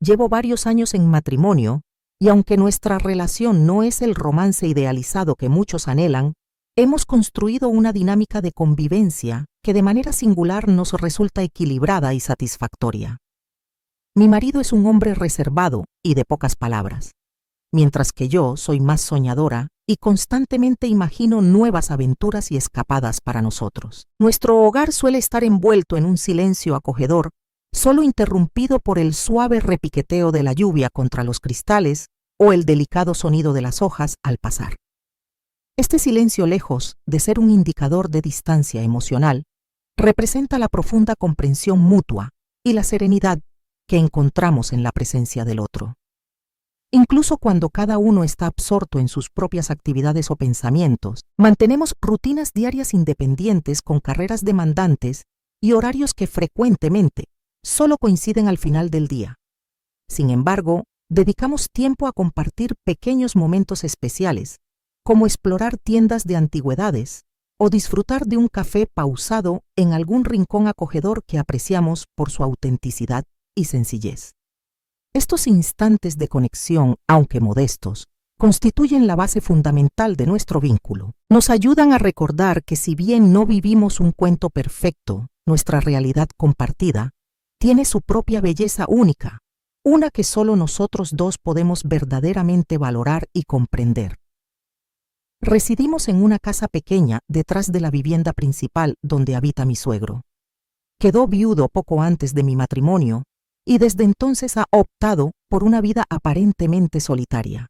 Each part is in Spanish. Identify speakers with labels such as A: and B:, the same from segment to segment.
A: Llevo varios años en matrimonio y aunque nuestra relación no es el romance idealizado que muchos anhelan, hemos construido una dinámica de convivencia que de manera singular nos resulta equilibrada y satisfactoria. Mi marido es un hombre reservado y de pocas palabras, mientras que yo soy más soñadora y constantemente imagino nuevas aventuras y escapadas para nosotros. Nuestro hogar suele estar envuelto en un silencio acogedor, solo interrumpido por el suave repiqueteo de la lluvia contra los cristales o el delicado sonido de las hojas al pasar. Este silencio, lejos de ser un indicador de distancia emocional, representa la profunda comprensión mutua y la serenidad que encontramos en la presencia del otro. Incluso cuando cada uno está absorto en sus propias actividades o pensamientos, mantenemos rutinas diarias independientes con carreras demandantes y horarios que frecuentemente solo coinciden al final del día. Sin embargo, dedicamos tiempo a compartir pequeños momentos especiales, como explorar tiendas de antigüedades o disfrutar de un café pausado en algún rincón acogedor que apreciamos por su autenticidad y sencillez. Estos instantes de conexión, aunque modestos, constituyen la base fundamental de nuestro vínculo. Nos ayudan a recordar que si bien no vivimos un cuento perfecto, nuestra realidad compartida tiene su propia belleza única, una que solo nosotros dos podemos verdaderamente valorar y comprender. Residimos en una casa pequeña detrás de la vivienda principal donde habita mi suegro. Quedó viudo poco antes de mi matrimonio y desde entonces ha optado por una vida aparentemente solitaria.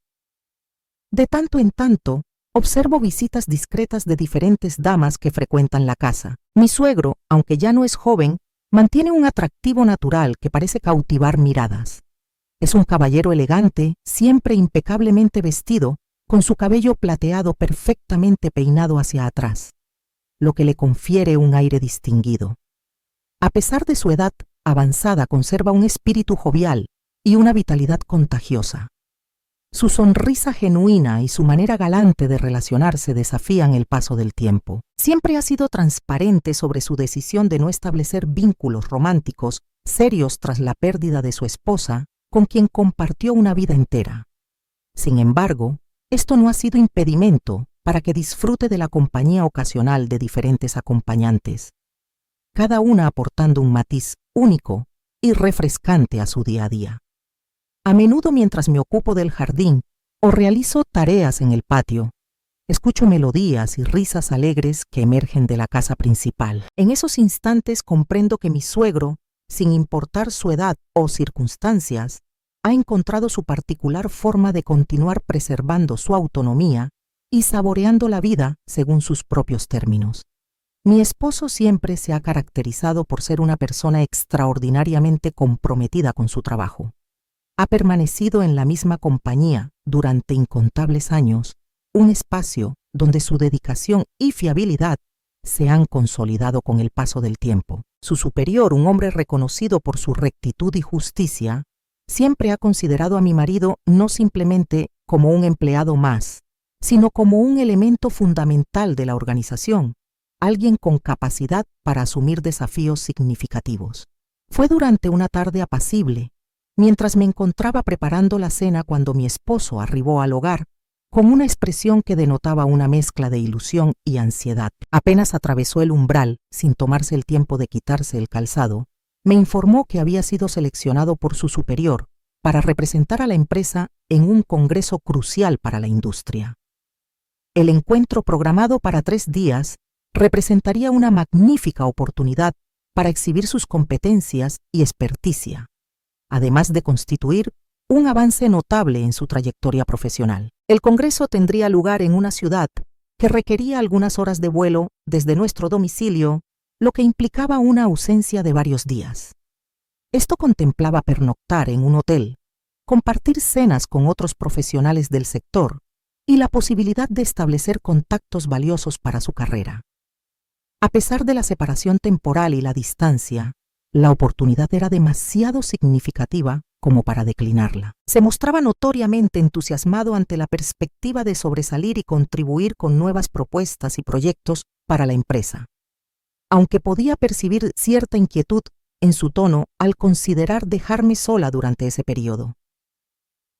A: De tanto en tanto, observo visitas discretas de diferentes damas que frecuentan la casa. Mi suegro, aunque ya no es joven, mantiene un atractivo natural que parece cautivar miradas. Es un caballero elegante, siempre impecablemente vestido, con su cabello plateado perfectamente peinado hacia atrás, lo que le confiere un aire distinguido. A pesar de su edad avanzada, conserva un espíritu jovial y una vitalidad contagiosa. Su sonrisa genuina y su manera galante de relacionarse desafían el paso del tiempo. Siempre ha sido transparente sobre su decisión de no establecer vínculos románticos serios tras la pérdida de su esposa, con quien compartió una vida entera. Sin embargo, esto no ha sido impedimento para que disfrute de la compañía ocasional de diferentes acompañantes, cada una aportando un matiz único y refrescante a su día a día. A menudo, mientras me ocupo del jardín o realizo tareas en el patio, escucho melodías y risas alegres que emergen de la casa principal. En esos instantes comprendo que mi suegro, sin importar su edad o circunstancias, ha encontrado su particular forma de continuar preservando su autonomía y saboreando la vida según sus propios términos. Mi esposo siempre se ha caracterizado por ser una persona extraordinariamente comprometida con su trabajo. Ha permanecido en la misma compañía durante incontables años, un espacio donde su dedicación y fiabilidad se han consolidado con el paso del tiempo. Su superior, un hombre reconocido por su rectitud y justicia, siempre ha considerado a mi marido no simplemente como un empleado más, sino como un elemento fundamental de la organización, alguien con capacidad para asumir desafíos significativos. Fue durante una tarde apacible, mientras me encontraba preparando la cena cuando mi esposo arribó al hogar, con una expresión que denotaba una mezcla de ilusión y ansiedad. Apenas atravesó el umbral, sin tomarse el tiempo de quitarse el calzado, me informó que había sido seleccionado por su superior para representar a la empresa en un congreso crucial para la industria. El encuentro, programado para 3 días, representaría una magnífica oportunidad para exhibir sus competencias y experticia, además de constituir un avance notable en su trayectoria profesional. El congreso tendría lugar en una ciudad que requería algunas horas de vuelo desde nuestro domicilio, lo que implicaba una ausencia de varios días. Esto contemplaba pernoctar en un hotel, compartir cenas con otros profesionales del sector y la posibilidad de establecer contactos valiosos para su carrera. A pesar de la separación temporal y la distancia, la oportunidad era demasiado significativa como para declinarla. Se mostraba notoriamente entusiasmado ante la perspectiva de sobresalir y contribuir con nuevas propuestas y proyectos para la empresa. Aunque podía percibir cierta inquietud en su tono al considerar dejarme sola durante ese periodo.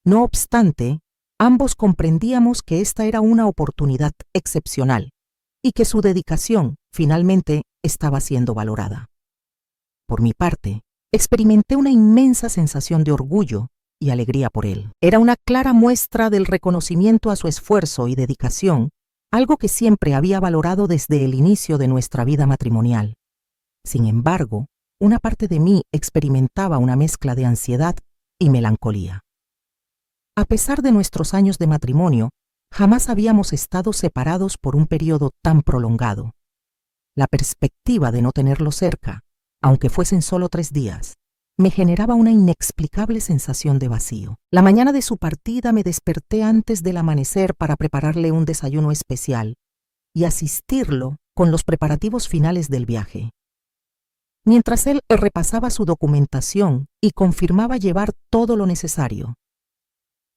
A: No obstante, ambos comprendíamos que esta era una oportunidad excepcional y que su dedicación, finalmente, estaba siendo valorada. Por mi parte, experimenté una inmensa sensación de orgullo y alegría por él. Era una clara muestra del reconocimiento a su esfuerzo y dedicación, algo que siempre había valorado desde el inicio de nuestra vida matrimonial. Sin embargo, una parte de mí experimentaba una mezcla de ansiedad y melancolía. A pesar de nuestros años de matrimonio, jamás habíamos estado separados por un periodo tan prolongado. La perspectiva de no tenerlo cerca, aunque fuesen solo 3 días, me generaba una inexplicable sensación de vacío. La mañana de su partida me desperté antes del amanecer para prepararle un desayuno especial y asistirlo con los preparativos finales del viaje. Mientras él repasaba su documentación y confirmaba llevar todo lo necesario,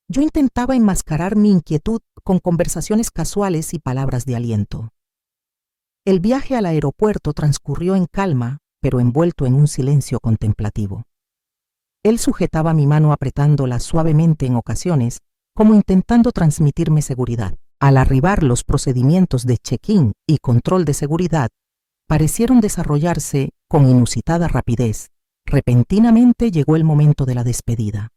A: yo intentaba enmascarar mi inquietud con conversaciones casuales y palabras de aliento. El viaje al aeropuerto transcurrió en calma, pero envuelto en un silencio contemplativo. Él sujetaba mi mano apretándola suavemente en ocasiones, como intentando transmitirme seguridad. Al arribar, los procedimientos de check-in y control de seguridad parecieron desarrollarse con inusitada rapidez. Repentinamente llegó el momento de la despedida.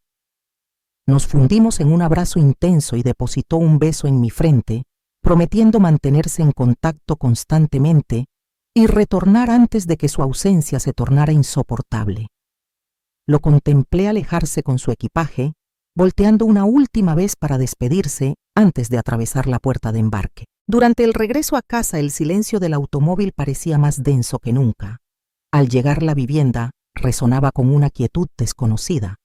A: Nos fundimos en un abrazo intenso y depositó un beso en mi frente, prometiendo mantenerse en contacto constantemente y retornar antes de que su ausencia se tornara insoportable. Lo contemplé alejarse con su equipaje, volteando una última vez para despedirse antes de atravesar la puerta de embarque. Durante el regreso a casa, el silencio del automóvil parecía más denso que nunca. Al llegar a la vivienda, resonaba con una quietud desconocida.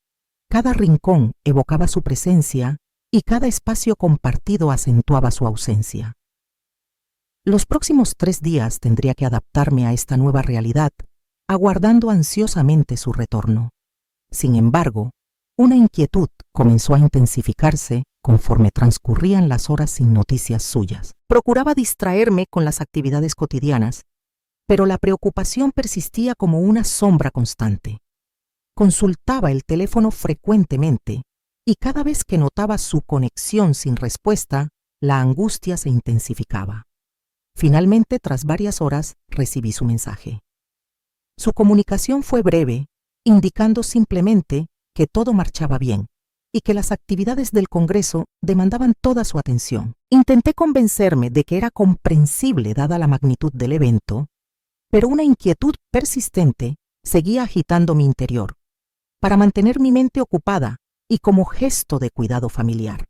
A: Cada rincón evocaba su presencia y cada espacio compartido acentuaba su ausencia. Los próximos 3 días tendría que adaptarme a esta nueva realidad, aguardando ansiosamente su retorno. Sin embargo, una inquietud comenzó a intensificarse conforme transcurrían las horas sin noticias suyas. Procuraba distraerme con las actividades cotidianas, pero la preocupación persistía como una sombra constante. Consultaba el teléfono frecuentemente y cada vez que notaba su conexión sin respuesta, la angustia se intensificaba. Finalmente, tras varias horas, recibí su mensaje. Su comunicación fue breve, indicando simplemente que todo marchaba bien y que las actividades del Congreso demandaban toda su atención. Intenté convencerme de que era comprensible dada la magnitud del evento, pero una inquietud persistente seguía agitando mi interior, para mantener mi mente ocupada y como gesto de cuidado familiar.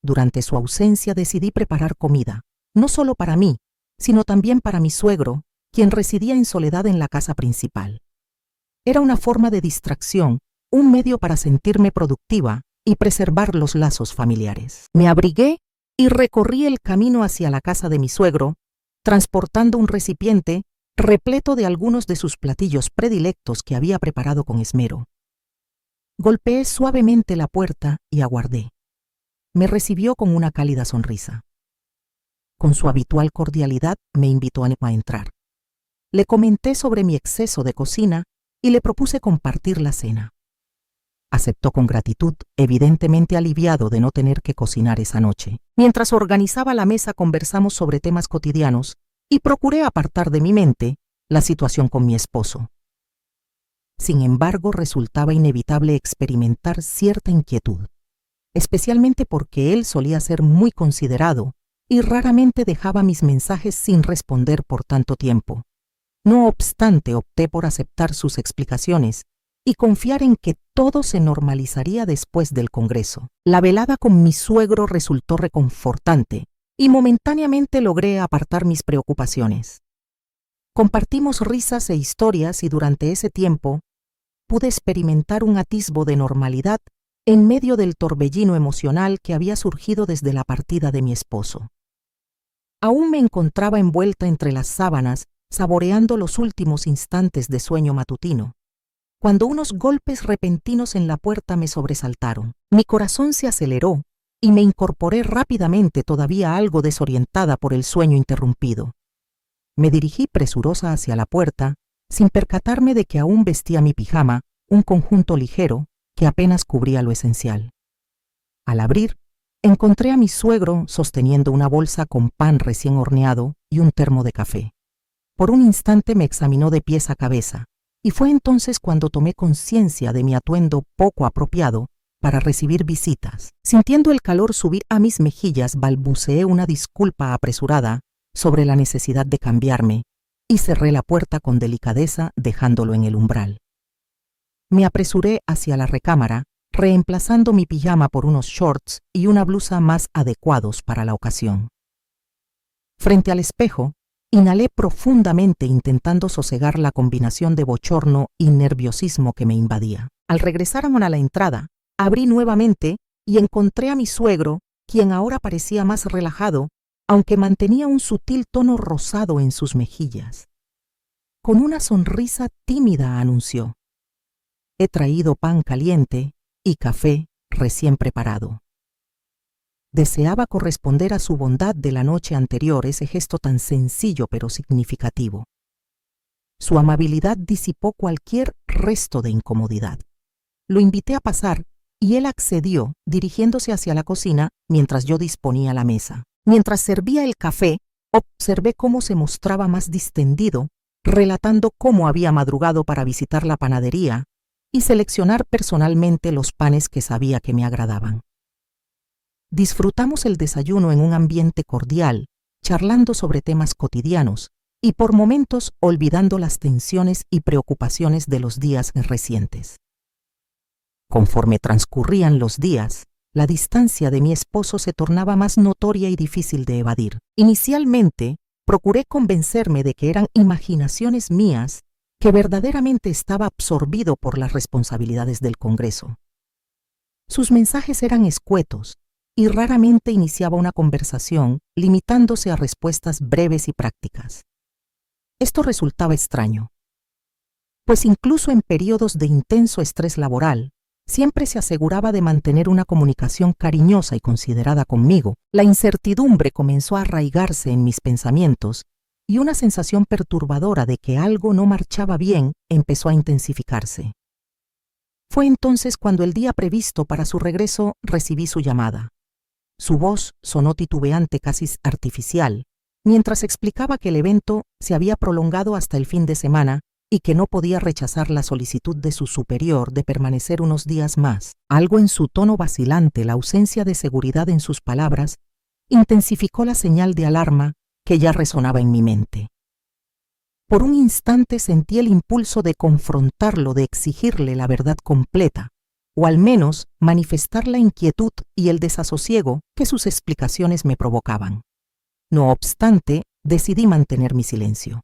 A: Durante su ausencia decidí preparar comida, no solo para mí, sino también para mi suegro, quien residía en soledad en la casa principal. Era una forma de distracción, un medio para sentirme productiva y preservar los lazos familiares. Me abrigué y recorrí el camino hacia la casa de mi suegro, transportando un recipiente repleto de algunos de sus platillos predilectos que había preparado con esmero. Golpeé suavemente la puerta y aguardé. Me recibió con una cálida sonrisa. Con su habitual cordialidad me invitó a entrar. Le comenté sobre mi exceso de cocina y le propuse compartir la cena. Aceptó con gratitud, evidentemente aliviado de no tener que cocinar esa noche. Mientras organizaba la mesa conversamos sobre temas cotidianos y procuré apartar de mi mente la situación con mi esposo. Sin embargo, resultaba inevitable experimentar cierta inquietud, especialmente porque él solía ser muy considerado y raramente dejaba mis mensajes sin responder por tanto tiempo. No obstante, opté por aceptar sus explicaciones y confiar en que todo se normalizaría después del Congreso. La velada con mi suegro resultó reconfortante y momentáneamente logré apartar mis preocupaciones. Compartimos risas e historias y durante ese tiempo pude experimentar un atisbo de normalidad en medio del torbellino emocional que había surgido desde la partida de mi esposo. Aún me encontraba envuelta entre las sábanas, saboreando los últimos instantes de sueño matutino, cuando unos golpes repentinos en la puerta me sobresaltaron. Mi corazón se aceleró y me incorporé rápidamente, todavía algo desorientada por el sueño interrumpido. Me dirigí presurosa hacia la puerta sin percatarme de que aún vestía mi pijama, un conjunto ligero que apenas cubría lo esencial. Al abrir, encontré a mi suegro sosteniendo una bolsa con pan recién horneado y un termo de café. Por un instante me examinó de pies a cabeza, y fue entonces cuando tomé conciencia de mi atuendo poco apropiado para recibir visitas. Sintiendo el calor subir a mis mejillas, balbuceé una disculpa apresurada sobre la necesidad de cambiarme y cerré la puerta con delicadeza, dejándolo en el umbral. Me apresuré hacia la recámara, reemplazando mi pijama por unos shorts y una blusa más adecuados para la ocasión. Frente al espejo, inhalé profundamente intentando sosegar la combinación de bochorno y nerviosismo que me invadía. Al regresar a la entrada, abrí nuevamente y encontré a mi suegro, quien ahora parecía más relajado, aunque mantenía un sutil tono rosado en sus mejillas. Con una sonrisa tímida anunció: «He traído pan caliente y café recién preparado». Deseaba corresponder a su bondad de la noche anterior, ese gesto tan sencillo pero significativo. Su amabilidad disipó cualquier resto de incomodidad. Lo invité a pasar y él accedió, dirigiéndose hacia la cocina mientras yo disponía la mesa. Mientras servía el café, observé cómo se mostraba más distendido, relatando cómo había madrugado para visitar la panadería y seleccionar personalmente los panes que sabía que me agradaban. Disfrutamos el desayuno en un ambiente cordial, charlando sobre temas cotidianos y por momentos olvidando las tensiones y preocupaciones de los días recientes. Conforme transcurrían los días, la distancia de mi esposo se tornaba más notoria y difícil de evadir. Inicialmente, procuré convencerme de que eran imaginaciones mías, que verdaderamente estaba absorbido por las responsabilidades del Congreso. Sus mensajes eran escuetos y raramente iniciaba una conversación, limitándose a respuestas breves y prácticas. Esto resultaba extraño, pues incluso en periodos de intenso estrés laboral, siempre se aseguraba de mantener una comunicación cariñosa y considerada conmigo. La incertidumbre comenzó a arraigarse en mis pensamientos y una sensación perturbadora de que algo no marchaba bien empezó a intensificarse. Fue entonces cuando el día previsto para su regreso recibí su llamada. Su voz sonó titubeante, casi artificial, mientras explicaba que el evento se había prolongado hasta el fin de semana y que no podía rechazar la solicitud de su superior de permanecer unos días más. Algo en su tono vacilante, la ausencia de seguridad en sus palabras, intensificó la señal de alarma que ya resonaba en mi mente. Por un instante sentí el impulso de confrontarlo, de exigirle la verdad completa, o al menos manifestar la inquietud y el desasosiego que sus explicaciones me provocaban. No obstante, decidí mantener mi silencio.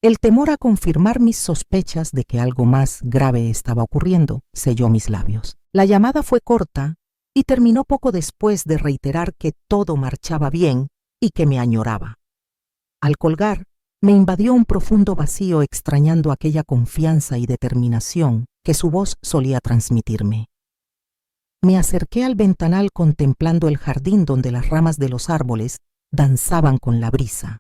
A: El temor a confirmar mis sospechas de que algo más grave estaba ocurriendo selló mis labios. La llamada fue corta y terminó poco después de reiterar que todo marchaba bien y que me añoraba. Al colgar, me invadió un profundo vacío, extrañando aquella confianza y determinación que su voz solía transmitirme. Me acerqué al ventanal contemplando el jardín donde las ramas de los árboles danzaban con la brisa,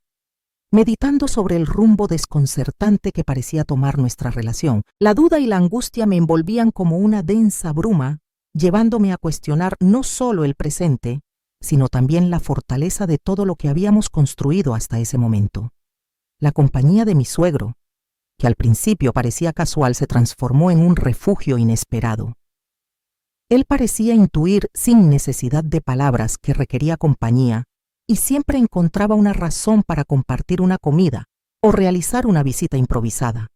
A: meditando sobre el rumbo desconcertante que parecía tomar nuestra relación. La duda y la angustia me envolvían como una densa bruma, llevándome a cuestionar no solo el presente, sino también la fortaleza de todo lo que habíamos construido hasta ese momento. La compañía de mi suegro, que al principio parecía casual, se transformó en un refugio inesperado. Él parecía intuir sin necesidad de palabras que requería compañía y siempre encontraba una razón para compartir una comida o realizar una visita improvisada.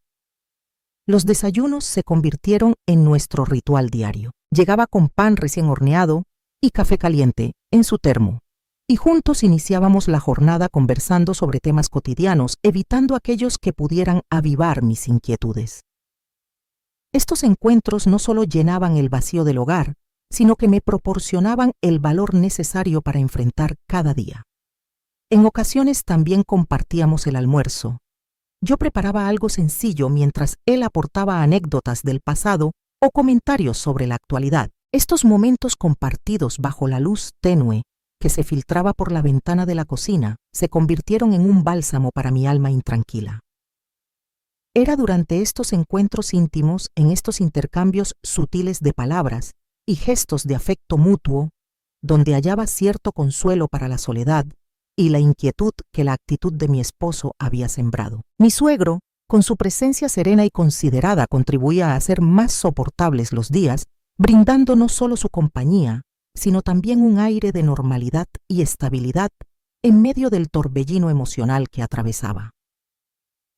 A: Los desayunos se convirtieron en nuestro ritual diario. Llegaba con pan recién horneado y café caliente en su termo, y juntos iniciábamos la jornada conversando sobre temas cotidianos, evitando aquellos que pudieran avivar mis inquietudes. Estos encuentros no solo llenaban el vacío del hogar, sino que me proporcionaban el valor necesario para enfrentar cada día. En ocasiones también compartíamos el almuerzo. Yo preparaba algo sencillo mientras él aportaba anécdotas del pasado o comentarios sobre la actualidad. Estos momentos compartidos bajo la luz tenue que se filtraba por la ventana de la cocina se convirtieron en un bálsamo para mi alma intranquila. Era durante estos encuentros íntimos, en estos intercambios sutiles de palabras y gestos de afecto mutuo, donde hallaba cierto consuelo para la soledad y la inquietud que la actitud de mi esposo había sembrado. Mi suegro, con su presencia serena y considerada, contribuía a hacer más soportables los días, brindando no solo su compañía, sino también un aire de normalidad y estabilidad en medio del torbellino emocional que atravesaba.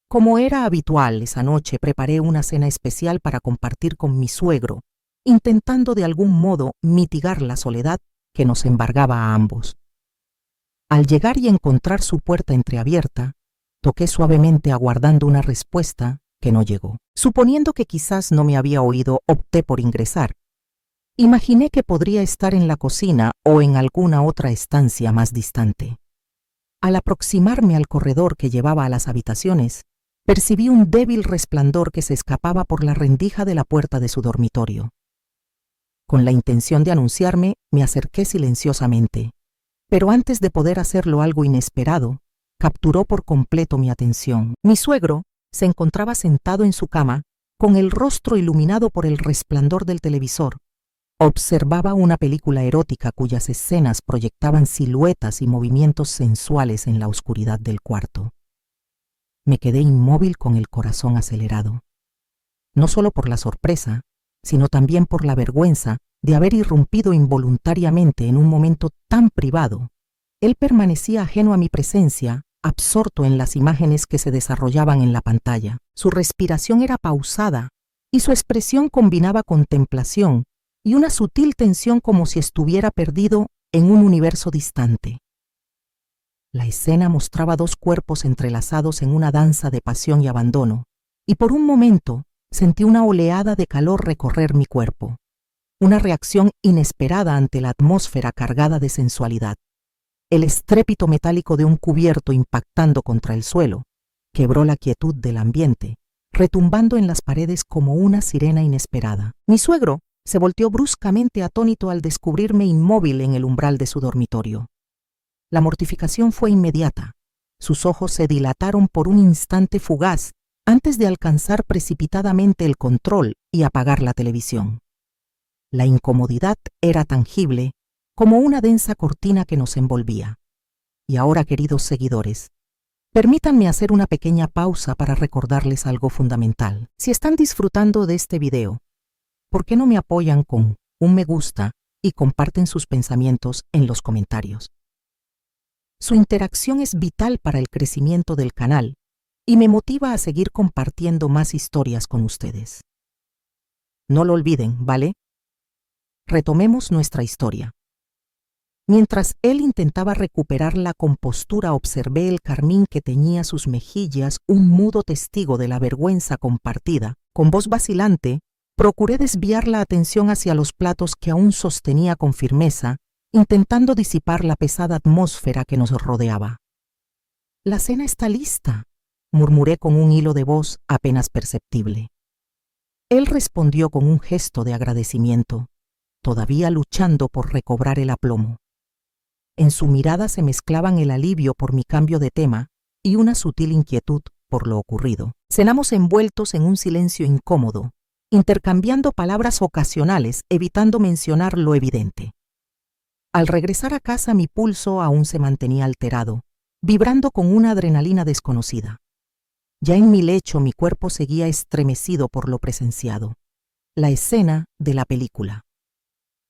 A: Como era habitual, esa noche preparé una cena especial para compartir con mi suegro, intentando de algún modo mitigar la soledad que nos embargaba a ambos. Al llegar y encontrar su puerta entreabierta, toqué suavemente aguardando una respuesta que no llegó. Suponiendo que quizás no me había oído, opté por ingresar. Imaginé que podría estar en la cocina o en alguna otra estancia más distante. Al aproximarme al corredor que llevaba a las habitaciones, percibí un débil resplandor que se escapaba por la rendija de la puerta de su dormitorio. Con la intención de anunciarme, me acerqué silenciosamente, pero antes de poder hacerlo algo inesperado, capturó por completo mi atención. Mi suegro se encontraba sentado en su cama, con el rostro iluminado por el resplandor del televisor. Observaba una película erótica cuyas escenas proyectaban siluetas y movimientos sensuales en la oscuridad del cuarto. Me quedé inmóvil con el corazón acelerado, no solo por la sorpresa, sino también por la vergüenza de haber irrumpido involuntariamente en un momento tan privado. Él permanecía ajeno a mi presencia, absorto en las imágenes que se desarrollaban en la pantalla. Su respiración era pausada y su expresión combinaba contemplación y una sutil tensión, como si estuviera perdido en un universo distante. La escena mostraba dos cuerpos entrelazados en una danza de pasión y abandono, y por un momento sentí una oleada de calor recorrer mi cuerpo, una reacción inesperada ante la atmósfera cargada de sensualidad. El estrépito metálico de un cubierto impactando contra el suelo quebró la quietud del ambiente, retumbando en las paredes como una sirena inesperada. Mi suegro se volteó bruscamente atónito al descubrirme inmóvil en el umbral de su dormitorio. La mortificación fue inmediata. Sus ojos se dilataron por un instante fugaz antes de alcanzar precipitadamente el control y apagar la televisión. La incomodidad era tangible como una densa cortina que nos envolvía. Y ahora, queridos seguidores, permítanme hacer una pequeña pausa para recordarles algo fundamental. Si están disfrutando de este video, ¿por qué no me apoyan con un me gusta y comparten sus pensamientos en los comentarios? Su interacción es vital para el crecimiento del canal y me motiva a seguir compartiendo más historias con ustedes. No lo olviden, ¿vale? Retomemos nuestra historia. Mientras él intentaba recuperar la compostura, observé el carmín que teñía sus mejillas, un mudo testigo de la vergüenza compartida. Con voz vacilante, procuré desviar la atención hacia los platos que aún sostenía con firmeza, intentando disipar la pesada atmósfera que nos rodeaba. «La cena está lista», murmuré con un hilo de voz apenas perceptible. Él respondió con un gesto de agradecimiento, todavía luchando por recobrar el aplomo. En su mirada se mezclaban el alivio por mi cambio de tema y una sutil inquietud por lo ocurrido. Cenamos envueltos en un silencio incómodo, intercambiando palabras ocasionales, evitando mencionar lo evidente. Al regresar a casa, mi pulso aún se mantenía alterado, vibrando con una adrenalina desconocida. Ya en mi lecho, mi cuerpo seguía estremecido por lo presenciado. La escena de la película,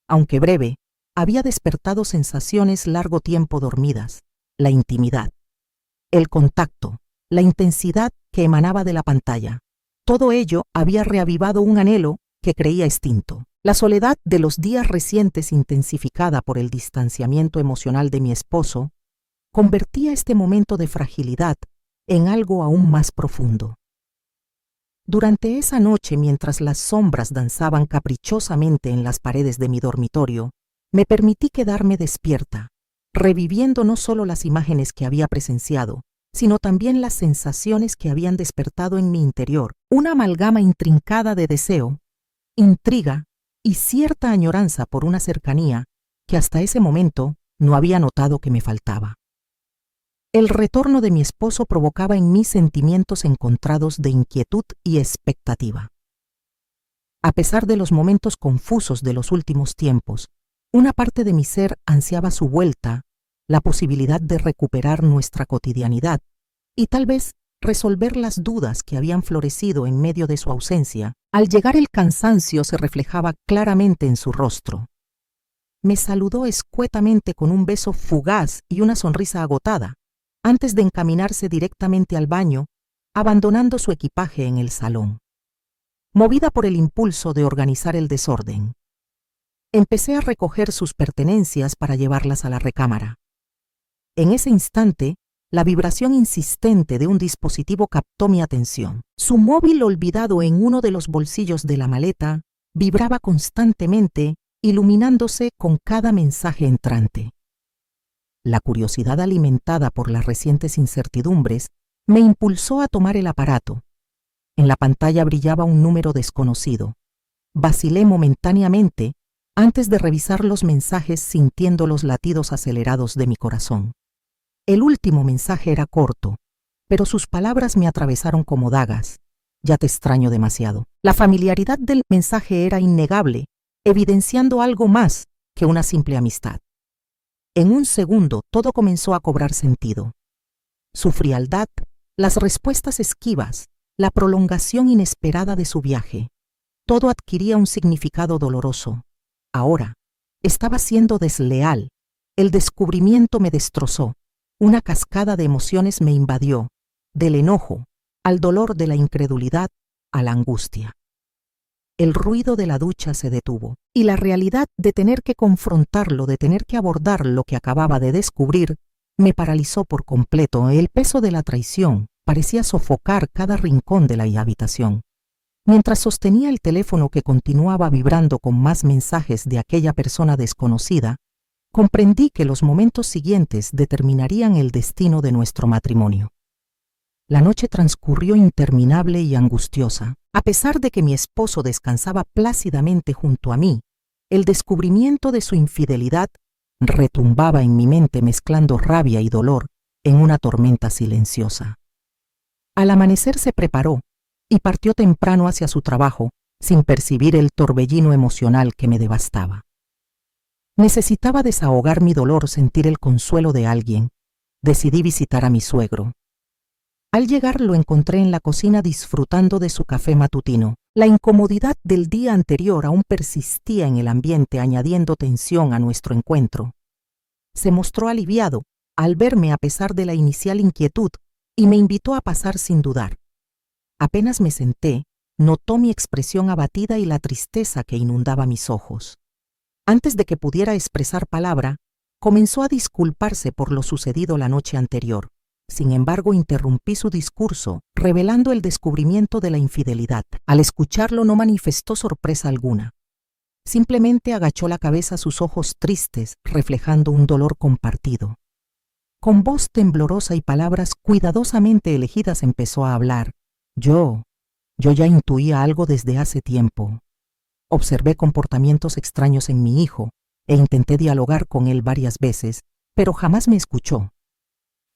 A: aunque breve, había despertado sensaciones largo tiempo dormidas: la intimidad, el contacto, la intensidad que emanaba de la pantalla. Todo ello había reavivado un anhelo que creía extinto. La soledad de los días recientes, intensificada por el distanciamiento emocional de mi esposo, convertía este momento de fragilidad en algo aún más profundo. Durante esa noche, mientras las sombras danzaban caprichosamente en las paredes de mi dormitorio, me permití quedarme despierta, reviviendo no solo las imágenes que había presenciado, sino también las sensaciones que habían despertado en mi interior, una amalgama intrincada de deseo, intriga y cierta añoranza por una cercanía que hasta ese momento no había notado que me faltaba. El retorno de mi esposo provocaba en mí sentimientos encontrados de inquietud y expectativa. A pesar de los momentos confusos de los últimos tiempos, una parte de mi ser ansiaba su vuelta, la posibilidad de recuperar nuestra cotidianidad y tal vez resolver las dudas que habían florecido en medio de su ausencia. Al llegar el cansancio se reflejaba claramente en su rostro. Me saludó escuetamente con un beso fugaz y una sonrisa agotada, antes de encaminarse directamente al baño, abandonando su equipaje en el salón. Movida por el impulso de organizar el desorden, empecé a recoger sus pertenencias para llevarlas a la recámara. En ese instante, la vibración insistente de un dispositivo captó mi atención. Su móvil olvidado en uno de los bolsillos de la maleta vibraba constantemente, iluminándose con cada mensaje entrante. La curiosidad alimentada por las recientes incertidumbres me impulsó a tomar el aparato. En la pantalla brillaba un número desconocido. Vacilé momentáneamente antes de revisar los mensajes, sintiendo los latidos acelerados de mi corazón. El último mensaje era corto, pero sus palabras me atravesaron como dagas. Ya te extraño demasiado. La familiaridad del mensaje era innegable, evidenciando algo más que una simple amistad. En un segundo todo comenzó a cobrar sentido. Su frialdad, las respuestas esquivas, la prolongación inesperada de su viaje, todo adquiría un significado doloroso. Ahora, estaba siendo desleal. El descubrimiento me destrozó. Una cascada de emociones me invadió, del enojo, al dolor de la incredulidad, a la angustia. El ruido de la ducha se detuvo, y la realidad de tener que confrontarlo, de tener que abordar lo que acababa de descubrir, me paralizó por completo. El peso de la traición parecía sofocar cada rincón de la habitación. Mientras sostenía el teléfono que continuaba vibrando con más mensajes de aquella persona desconocida, comprendí que los momentos siguientes determinarían el destino de nuestro matrimonio. La noche transcurrió interminable y angustiosa. A pesar de que mi esposo descansaba plácidamente junto a mí, el descubrimiento de su infidelidad retumbaba en mi mente, mezclando rabia y dolor en una tormenta silenciosa. Al amanecer se preparó y partió temprano hacia su trabajo, sin percibir el torbellino emocional que me devastaba. Necesitaba desahogar mi dolor, sentir el consuelo de alguien. Decidí visitar a mi suegro. Al llegar lo encontré en la cocina disfrutando de su café matutino. La incomodidad del día anterior aún persistía en el ambiente, añadiendo tensión a nuestro encuentro. Se mostró aliviado al verme a pesar de la inicial inquietud y me invitó a pasar sin dudar. Apenas me senté, notó mi expresión abatida y la tristeza que inundaba mis ojos. Antes de que pudiera expresar palabra, comenzó a disculparse por lo sucedido la noche anterior. Sin embargo, interrumpí su discurso, revelando el descubrimiento de la infidelidad. Al escucharlo no manifestó sorpresa alguna. Simplemente agachó la cabeza, sus ojos tristes, reflejando un dolor compartido. Con voz temblorosa y palabras cuidadosamente elegidas empezó a hablar. Yo ya intuía algo desde hace tiempo. Observé comportamientos extraños en mi hijo e intenté dialogar con él varias veces, pero jamás me escuchó.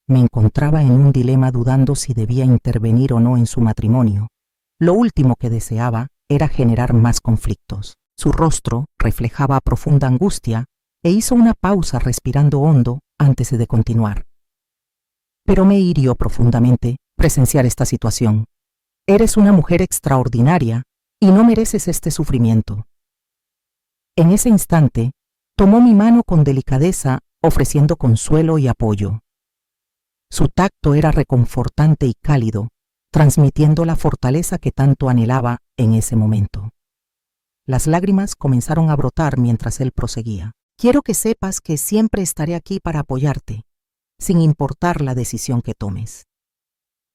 A: Me encontraba en un dilema, dudando si debía intervenir o no en su matrimonio. Lo último que deseaba era generar más conflictos. Su rostro reflejaba profunda angustia e hizo una pausa, respirando hondo antes de continuar. Pero me hirió profundamente presenciar esta situación. Eres una mujer extraordinaria y no mereces este sufrimiento. En ese instante, tomó mi mano con delicadeza, ofreciendo consuelo y apoyo. Su tacto era reconfortante y cálido, transmitiendo la fortaleza que tanto anhelaba en ese momento. Las lágrimas comenzaron a brotar mientras él proseguía. Quiero que sepas que siempre estaré aquí para apoyarte, sin importar la decisión que tomes.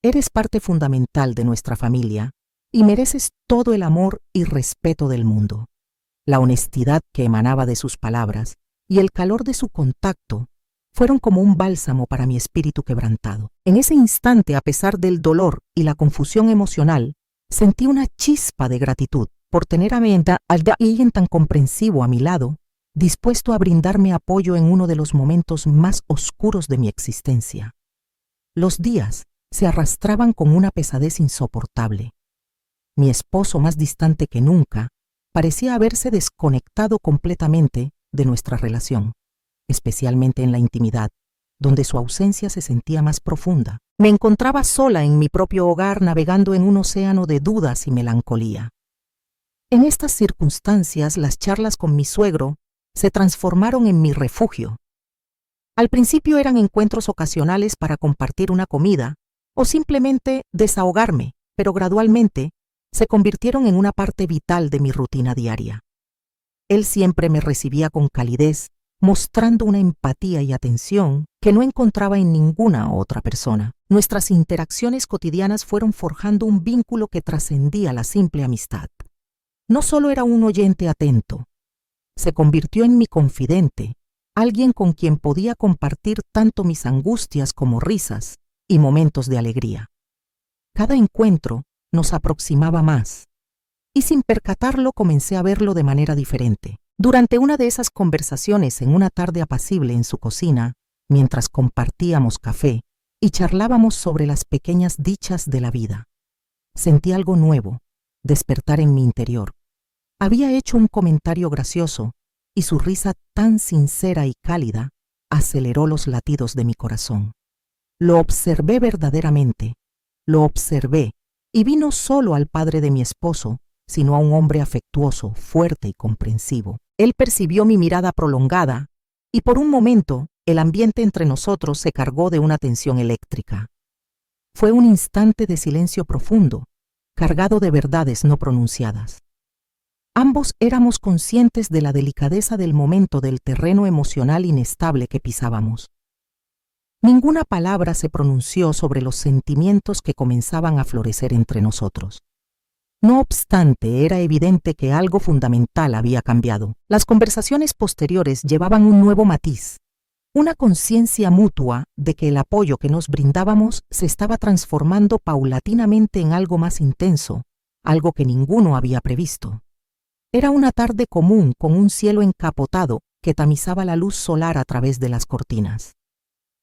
A: Eres parte fundamental de nuestra familia y mereces todo el amor y respeto del mundo. La honestidad que emanaba de sus palabras y el calor de su contacto fueron como un bálsamo para mi espíritu quebrantado. En ese instante, a pesar del dolor y la confusión emocional, sentí una chispa de gratitud por tener a alguien tan comprensivo a mi lado, dispuesto a brindarme apoyo en uno de los momentos más oscuros de mi existencia. Los días se arrastraban con una pesadez insoportable. Mi esposo, más distante que nunca, parecía haberse desconectado completamente de nuestra relación, especialmente en la intimidad, donde su ausencia se sentía más profunda. Me encontraba sola en mi propio hogar, navegando en un océano de dudas y melancolía. En estas circunstancias, las charlas con mi suegro se transformaron en mi refugio. Al principio eran encuentros ocasionales para compartir una comida o simplemente desahogarme, pero gradualmente se convirtieron en una parte vital de mi rutina diaria. Él siempre me recibía con calidez, mostrando una empatía y atención que no encontraba en ninguna otra persona. Nuestras interacciones cotidianas fueron forjando un vínculo que trascendía la simple amistad. No solo era un oyente atento, se convirtió en mi confidente, alguien con quien podía compartir tanto mis angustias como risas y momentos de alegría. Cada encuentro nos aproximaba más, y sin percatarlo comencé a verlo de manera diferente. Durante una de esas conversaciones en una tarde apacible en su cocina, mientras compartíamos café y charlábamos sobre las pequeñas dichas de la vida, sentí algo nuevo despertar en mi interior. Había hecho un comentario gracioso y su risa tan sincera y cálida aceleró los latidos de mi corazón. Lo observé verdaderamente, lo observé, y vi no solo al padre de mi esposo, sino a un hombre afectuoso, fuerte y comprensivo. Él percibió mi mirada prolongada, y por un momento el ambiente entre nosotros se cargó de una tensión eléctrica. Fue un instante de silencio profundo, cargado de verdades no pronunciadas. Ambos éramos conscientes de la delicadeza del momento, del terreno emocional inestable que pisábamos. Ninguna palabra se pronunció sobre los sentimientos que comenzaban a florecer entre nosotros. No obstante, era evidente que algo fundamental había cambiado. Las conversaciones posteriores llevaban un nuevo matiz, una conciencia mutua de que el apoyo que nos brindábamos se estaba transformando paulatinamente en algo más intenso, algo que ninguno había previsto. Era una tarde común con un cielo encapotado que tamizaba la luz solar a través de las cortinas.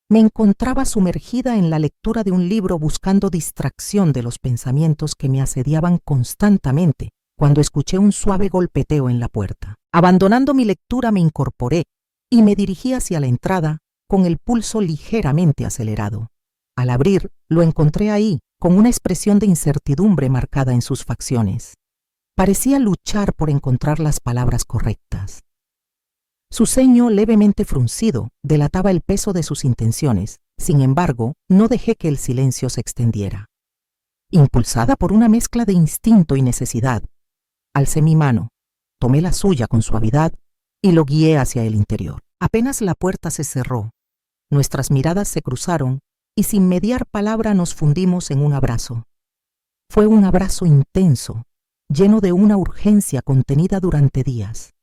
A: Me encontraba sumergida en la lectura de un libro buscando distracción de los pensamientos que me asediaban constantemente cuando escuché un suave golpeteo en la puerta. Abandonando mi lectura me incorporé y me dirigí hacia la entrada con el pulso ligeramente acelerado. Al abrir, lo encontré ahí, con una expresión de incertidumbre marcada en sus facciones. Parecía luchar por encontrar las palabras correctas. Su ceño levemente fruncido delataba el peso de sus intenciones. Sin embargo, no dejé que el silencio se extendiera. Impulsada por una mezcla de instinto y necesidad, alcé mi mano, tomé la suya con suavidad y lo guié hacia el interior. Apenas la puerta se cerró, nuestras miradas se cruzaron y sin mediar palabra nos fundimos en un abrazo. Fue un abrazo intenso, lleno de una urgencia contenida durante días.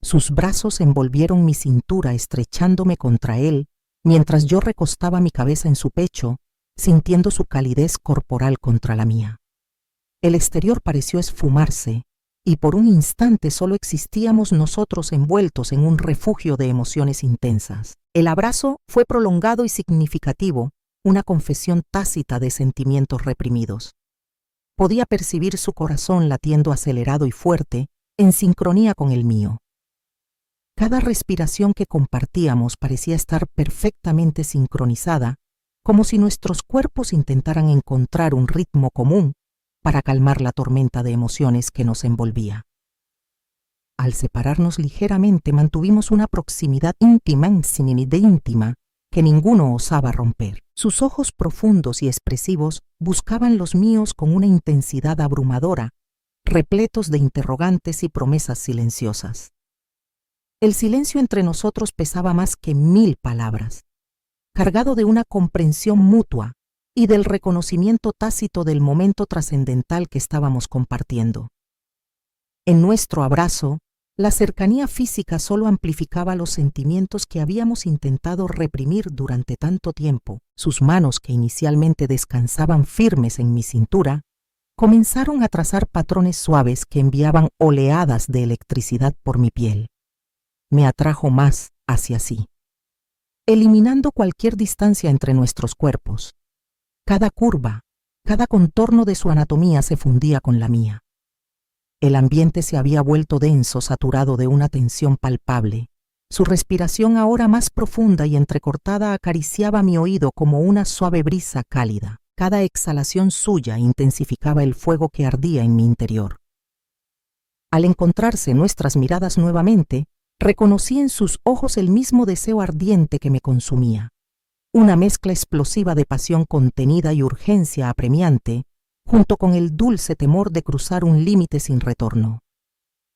A: Sus brazos envolvieron mi cintura estrechándome contra él, mientras yo recostaba mi cabeza en su pecho, sintiendo su calidez corporal contra la mía. El exterior pareció esfumarse, y por un instante solo existíamos nosotros envueltos en un refugio de emociones intensas. El abrazo fue prolongado y significativo, una confesión tácita de sentimientos reprimidos. Podía percibir su corazón latiendo acelerado y fuerte, en sincronía con el mío. Cada respiración que compartíamos parecía estar perfectamente sincronizada, como si nuestros cuerpos intentaran encontrar un ritmo común para calmar la tormenta de emociones que nos envolvía. Al separarnos ligeramente mantuvimos una proximidad íntima que ninguno osaba romper. Sus ojos profundos y expresivos buscaban los míos con una intensidad abrumadora, repletos de interrogantes y promesas silenciosas. El silencio entre nosotros pesaba más que 1000 palabras, cargado de una comprensión mutua y del reconocimiento tácito del momento trascendental que estábamos compartiendo. En nuestro abrazo, la cercanía física solo amplificaba los sentimientos que habíamos intentado reprimir durante tanto tiempo. Sus manos, que inicialmente descansaban firmes en mi cintura, comenzaron a trazar patrones suaves que enviaban oleadas de electricidad por mi piel. Me atrajo más hacia sí, eliminando cualquier distancia entre nuestros cuerpos. Cada curva, cada contorno de su anatomía se fundía con la mía. El ambiente se había vuelto denso, saturado de una tensión palpable. Su respiración, ahora más profunda y entrecortada, acariciaba mi oído como una suave brisa cálida. Cada exhalación suya intensificaba el fuego que ardía en mi interior. Al encontrarse nuestras miradas nuevamente, reconocí en sus ojos el mismo deseo ardiente que me consumía. Una mezcla explosiva de pasión contenida y urgencia apremiante, junto con el dulce temor de cruzar un límite sin retorno.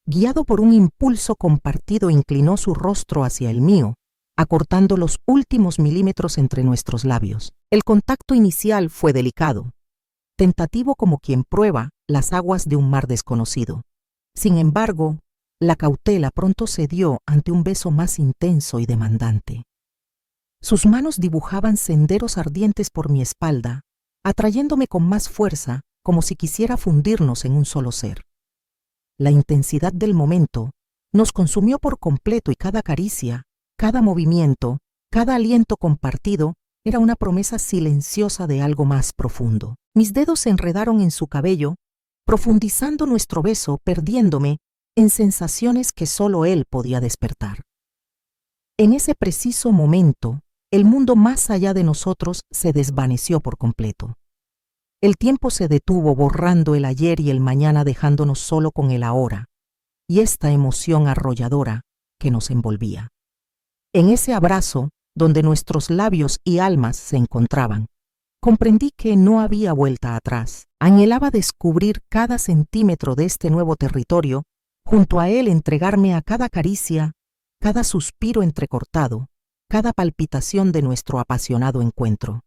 A: Guiado por un impulso compartido, inclinó su rostro hacia el mío, acortando los últimos milímetros entre nuestros labios. El contacto inicial fue delicado, tentativo como quien prueba las aguas de un mar desconocido. Sin embargo, la cautela pronto cedió ante un beso más intenso y demandante. Sus manos dibujaban senderos ardientes por mi espalda, atrayéndome con más fuerza, como si quisiera fundirnos en un solo ser. La intensidad del momento nos consumió por completo y cada caricia, cada movimiento, cada aliento compartido era una promesa silenciosa de algo más profundo. Mis dedos se enredaron en su cabello, profundizando nuestro beso, perdiéndome en sensaciones que solo él podía despertar. En ese preciso momento, el mundo más allá de nosotros se desvaneció por completo. El tiempo se detuvo, borrando el ayer y el mañana, dejándonos solo con el ahora y esta emoción arrolladora que nos envolvía. En ese abrazo, donde nuestros labios y almas se encontraban, comprendí que no había vuelta atrás. Anhelaba descubrir cada centímetro de este nuevo territorio, junto a él entregarme a cada caricia, cada suspiro entrecortado, cada palpitación de nuestro apasionado encuentro.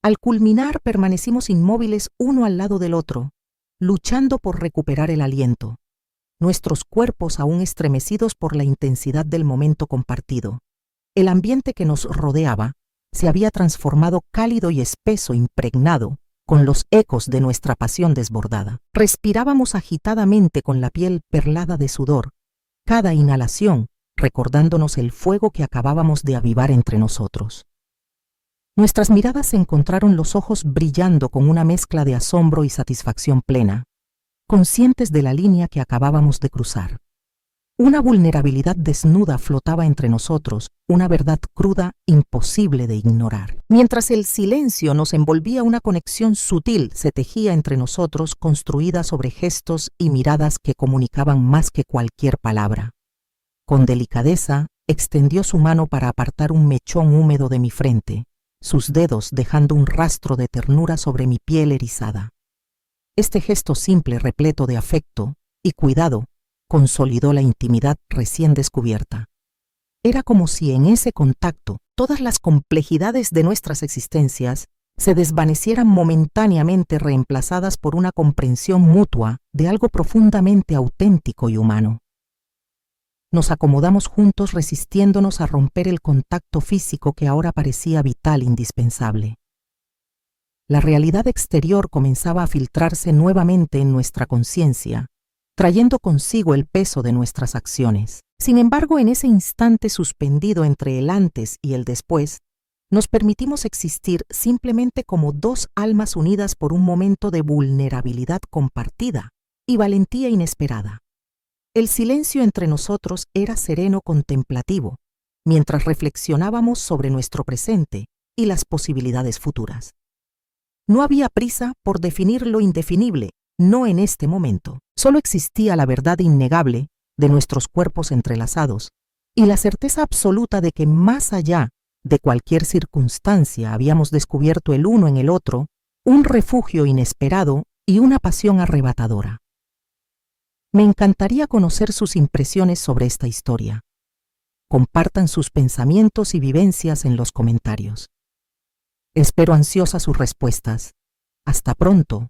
A: Al culminar, permanecimos inmóviles uno al lado del otro, luchando por recuperar el aliento, nuestros cuerpos aún estremecidos por la intensidad del momento compartido. El ambiente que nos rodeaba se había transformado cálido y espeso, impregnado con los ecos de nuestra pasión desbordada. Respirábamos agitadamente con la piel perlada de sudor, cada inhalación recordándonos el fuego que acabábamos de avivar entre nosotros. Nuestras miradas se encontraron, los ojos brillando con una mezcla de asombro y satisfacción plena, conscientes de la línea que acabábamos de cruzar. Una vulnerabilidad desnuda flotaba entre nosotros, una verdad cruda, imposible de ignorar. Mientras el silencio nos envolvía, una conexión sutil se tejía entre nosotros, construida sobre gestos y miradas que comunicaban más que cualquier palabra. Con delicadeza, extendió su mano para apartar un mechón húmedo de mi frente, sus dedos dejando un rastro de ternura sobre mi piel erizada. Este gesto simple, repleto de afecto y cuidado, consolidó la intimidad recién descubierta. Era como si en ese contacto todas las complejidades de nuestras existencias se desvanecieran momentáneamente, reemplazadas por una comprensión mutua de algo profundamente auténtico y humano. Nos acomodamos juntos, resistiéndonos a romper el contacto físico que ahora parecía vital, indispensable. La realidad exterior comenzaba a filtrarse nuevamente en nuestra conciencia, trayendo consigo el peso de nuestras acciones. Sin embargo, en ese instante suspendido entre el antes y el después, nos permitimos existir simplemente como dos almas unidas por un momento de vulnerabilidad compartida y valentía inesperada. El silencio entre nosotros era sereno, contemplativo, mientras reflexionábamos sobre nuestro presente y las posibilidades futuras. No había prisa por definir lo indefinible, no en este momento. Solo existía la verdad innegable de nuestros cuerpos entrelazados y la certeza absoluta de que más allá de cualquier circunstancia habíamos descubierto el uno en el otro un refugio inesperado y una pasión arrebatadora. Me encantaría conocer sus impresiones sobre esta historia. Compartan sus pensamientos y vivencias en los comentarios. Espero ansiosa sus respuestas. Hasta pronto.